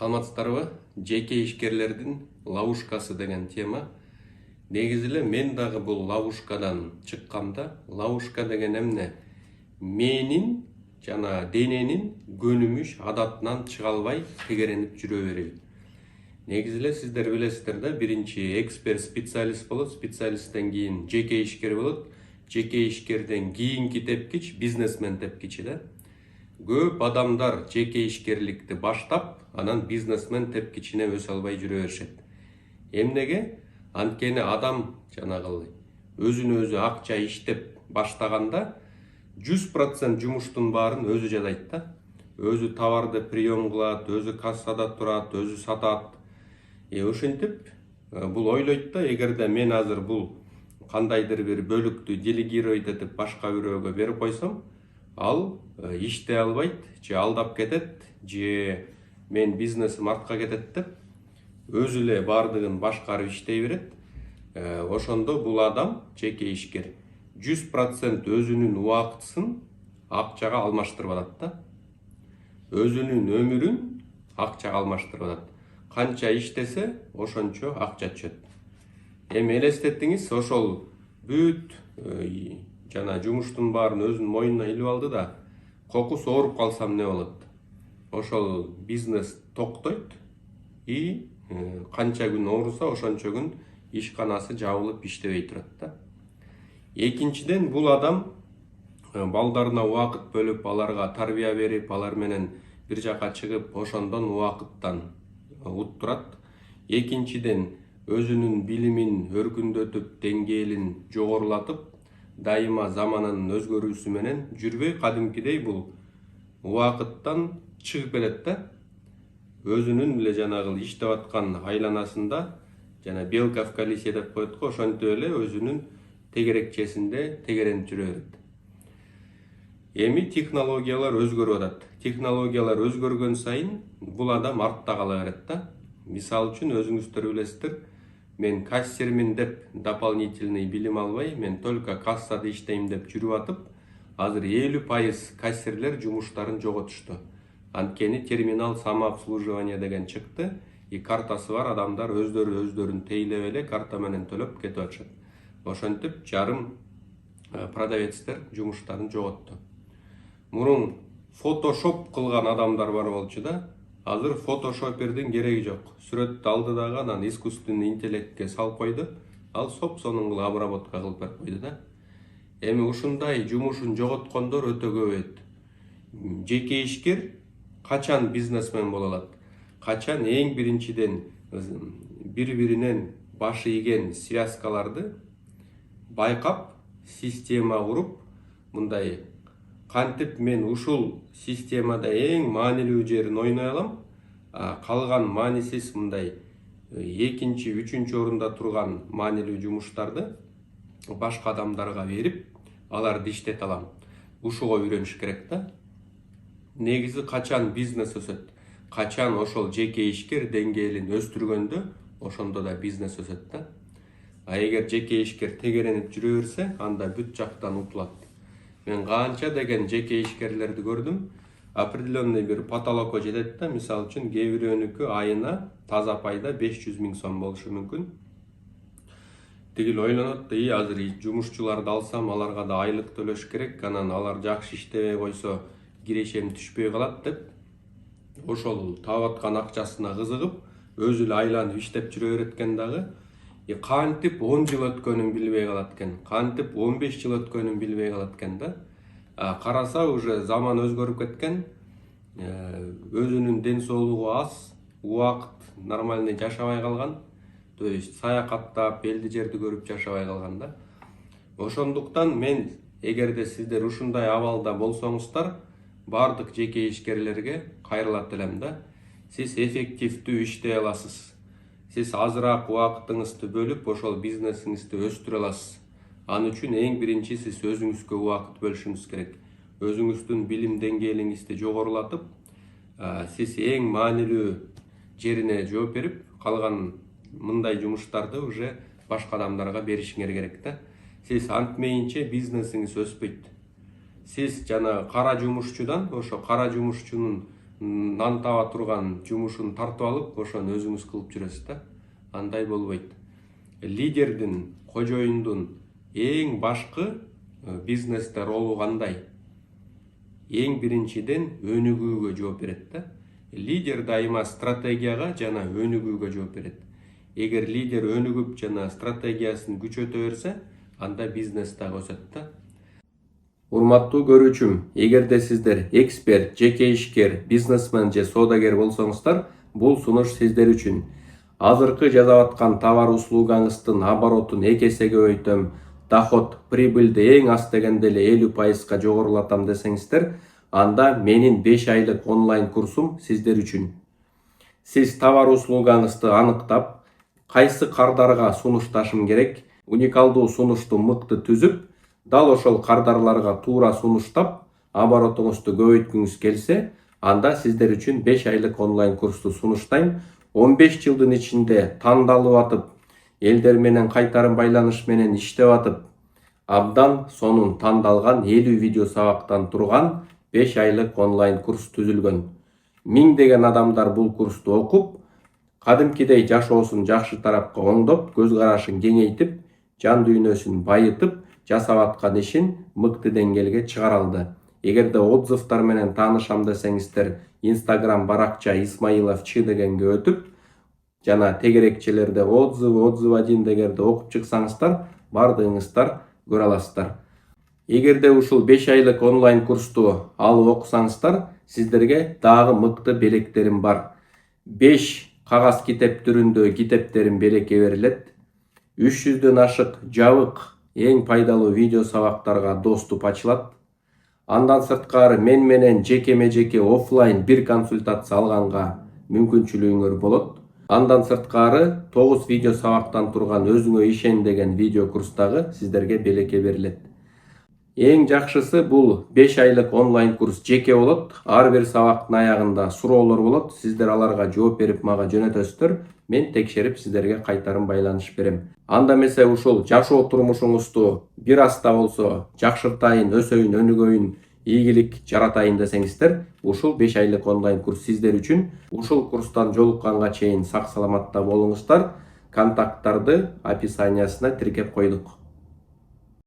Саламатсыздарбы? Жеке ишкерлердин ловушкасы деген тема. Негизи эле мен дагы бул ловушкадан чыккам да. Ловушка деген эмне? Менин жана дененин көнүмүш адатынан чыга албай тегеренип жүрө береби. Негизи эле сиздер билесиздер да, биринчи эксперт специалист болот, специалисттен кийин жеке ишкер болот, жеке ишкерден кийинки тепкич бизнесмен тепкичи да. Көп адамдар жеке ишкерликти баштап, анан бизнесмен тепкичине өсө албай жүрө беришет. Эмнеге? Анткени адам жанагы өзүнө өзү акча иштеп баштаганда 100% жумуштун баарын өзү жасайт да. Өзү товарды прием кылат, өзү кассада турат, өзү сатат. Ошентип бул ойлойт да, эгерде мен азыр бул кандайдыр бир бөлүктү делегировать этип башка бирөөгө берип койсом, ал иштей албайт, же алдап кетет, же мен бизнесим артка кетет деп өзү эле бардыгын башкарып иштей берет. Ошондо бул адам жеке ишкер 100% өзүнүн убактысын акчага алмаштырып алат да. Өзүнүн өмүрүн акчага алмаштырып алат. Канча иштесе, ошончо акча түшөт. Эми элестетиңиз, ошол бүт жана жумуштун баарын өзүнүн мойнуна илип алды да, кокус ооруп калсам не болот? Ошол бизнес токтойт и канча күн ооруса, ошончо күн ишканасы жабылып иштебей турат да. Экинчиден, бул адам балдарына убакыт бөлүп, аларга тарбия берип, алар менен бир жака чыгып, ошондон убакыттан уттурат. Экинчиден, өзүнүн билимин өркүндөтүп, деңгээлин жогорулатып, дайыма замананын өзгөрүүсү менен жүрбөй, кадимкидей бул убакыттан чыгып кетет да. Өзүнүн эле жанагы иштеп аткан айланасында, жана белка в колесе деп коет го, ошентип эле өзүнүн тегерекчесинде тегеренип жүрө берет. Эми технологиялар өзгөрүп атат. Технологиялар өзгөргөн сайын бул адам артта кала берет да. Мисалы үчүн өзүңүздөр билесиздер, мен кассирмин деп дополнительный билим албай, мен только кассада иштейм деп жүрүп атып, азыр 50% кассирлер жумуштарын жоготушту. Анткени терминал самообслуживание деген чыкты, и картасы бар адамдар өздөрүн тейлеп эле карта менен төлөп кетип атышат. Ошентип жарым продавецтер жумуштарын жоготту. Мурун фотошоп кылган адамдар бар болчу да, азыр фотошопердин кереги жок. Сүрөттү алды дагы анан искусственный интеллектке салып койду, ал сонун обработка кылып берип койду да. Эми ушундай жумушун жоготкондор өтө көбөйөт. Жеке ишкер качан бизнесмен боло алат? Качан эң биринчиден бири-биринен башы ийген связкаларды байкап, система куруп, мындай кантип мен ушул системада эң маанилүү жерин ойной алам, калган маанисиз мындай экинчи, үчүнчү орунда турган маанилүү жумуштарды башка адамдарга берип, аларды иштете алам. Ушуга үйрөнүш керек да. Негизи качан бизнес өсөт? Качан ошол жеке ишкер деңгээлин өстүргөндө, ошондо да бизнес өсөт да. Эгер жеке ишкер тегеренип жүрө берсе, анда бүт жактан утулат. Мен канча деген жеке ишкерлерди көрдүм, определенный бир потолокко жетет да, мисалы үчүн кээ бирөөнүкү айына таза пайда 500 000 сом болушу мүмкүн. Тигил ойлонот да, азыр жумушчуларды алсам, аларга да айлык төлөш керек, анан алар жакшы иштебей койсо кирешем түшпөй калат деп, ошол таап аткан акчасына кызыгып, өзү эле айланып иштеп жүрө берет экен дагы. Кантип 10 жыл өткөнүн билбей калат экен, кантип 15 жыл өткөнүн билбей калат экен да. Караса уже заман өзгөрүп кеткен, өзүнүн ден соолугу аз, убакыт нормальный жашабай калган, то есть саякаттап, элди жерди көрүп жашабай калган да. Ошондуктан мен, эгерде сиздер ушундай абалда болсоңуздар, бардык жеке ишкерлерге кайрылат элем да. Сиз эффективдүү иштей аласыз. Сиз азыраак убакытыңызды бөлүп, ошол бизнесиңизди өстүрө аласыз. Ал үчүн эң биринчи сиз өзүңүзгө убакыт бөлүшүңүз керек. Өзүңүздүн билим деңгээлиңизди жогорулатып, сиз эң маанилүү жерине жооп берип, калган мындай жумуштарды уже башка адамдарга беришиңер керек да. Сиз антмейинче бизнесиңиз өспөйт. Сиз жана кара жумушчудан, ошо кара жумушчунун нан таба турган жумушун тартып алып ошону өзүңүз кылып жүрөсүз да. Андай болбойт. Лидердин, кожоюндун эң башкы бизнесте ролу кандай? Эң биринчиден өнүгүүгө жооп берет да. Лидер дайыма стратегияга жана өнүгүүгө жооп берет. Эгер лидер өнүгүп жана стратегиясын күчөтө берсе, анда бизнес дагы өсөт да. Урматтуу көрүүчүм, эгерде сиздер эксперт, жеке ишкер, бизнесмен же соодагер болсоңуздар, бул сунуш сиздер үчүн. Азыркы жасап аткан товар услугаңыздын оборотун 2 эсеге көбөйтөм, доход, прибыльди эң аз дегенде эле 50%га жогорулатам десеңиздер, анда менин 5 айлык онлайн курсум сиздер үчүн. Сиз товар услугаңызды аныктап, кайсы кардарга сунушташым керек, уникалдуу сунушту мыкты түзүп, дал ошол кардарларга туура сунуштап, оборотуңузду көбөйткүңүз келсе, анда сиздер үчүн 5 айлык онлайн курсту сунуштайм. 15 жылдын ичинде тандалып атып, элдер менен кайтарым байланыш менен иштеп атып, абдан сонун тандалган 50 видео сабактан турган 5 айлык онлайн курс түзүлгөн. Миңдеген адамдар бул курсту окуп, кадимкидей жашоосун жакшы тарапка оңдоп, көз карашын кеңейтип, жан дүйнөсүн байытып, жасап аткан ишин мыкты деңгээлге чыгара алды. Эгерде отзывтар менен таанышам десеңиздер, Instagram баракча Исмаилов Ч дегенге өтүп, жана тегерекчелерде отзыв 1 дегенде окуп чыксаңыздар, бардыгыңыздар көрө аласыздар. Эгерде ушул 5 айлык онлайн курсту алып окусаңыздар, сиздерге дагы мыкты белектерим бар. 5 кагаз китеп түрүндө китептерим белекке берилет. 300дөн ашык жабык эң пайдалуу видео сабактарга доступ ачылат. Андан сырткары мен менен жекеме-жеке офлайн бир консультация алганга мүмкүнчүлүгүңөр болот. Андан сырткары 9 видео сабактан турган өзүңө ишен деген видео курстагы сиздерге белекке берилет. Эң жакшысы бул 5 айлык онлайн курс жеке болот. Ар бир сабактын аягында суроолор болот. Сиздер аларга жооп берип мага жөнөтөсүздөр. Мен текшерип сиздерге кайтарым байланыш берем. Анда эмесе ушул жашоо турмушуңузду бир аз да болсо жакшыртайын, өсөйүн, өнүгөйүн, ийгилик жаратайын десеңиздер, ушул 5 айлык онлайн курс сиздер үчүн. Ушул курстан жолукканга чейин сак саламатта болуңуздар. Контакттарды описаниясына тиркеп койдук.